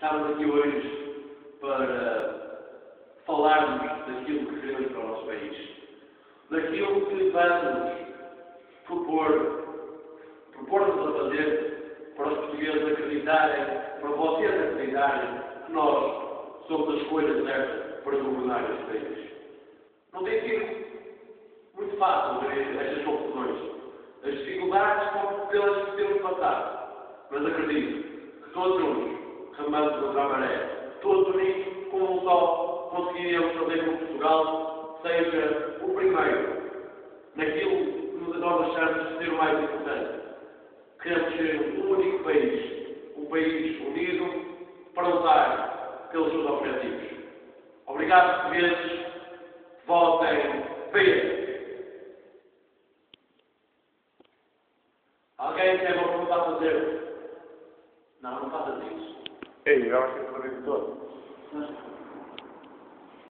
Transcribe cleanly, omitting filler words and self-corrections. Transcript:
Estamos aqui hoje para falarmos daquilo que queremos para o nosso país, daquilo que vamos propor-nos a fazer para os portugueses acreditarem, para vocês acreditarem que nós somos a escolha certa para governar este país. Não tem sido muito fácil ver estas conclusões. As dificuldades pelas que temos passado. Mas acredito que todos juntos, remando contra a maré, todos unidos como um só, conseguiremos fazer com que Portugal seja o primeiro naquilo que nós achamos ser o mais importante. Queremos ser um único país, um país unido para lutar pelos seus objetivos. Obrigado, portugueses. Votem PS. Alguém tem uma pergunta a fazer? Não faças isso. Ei, eu acho que é todo.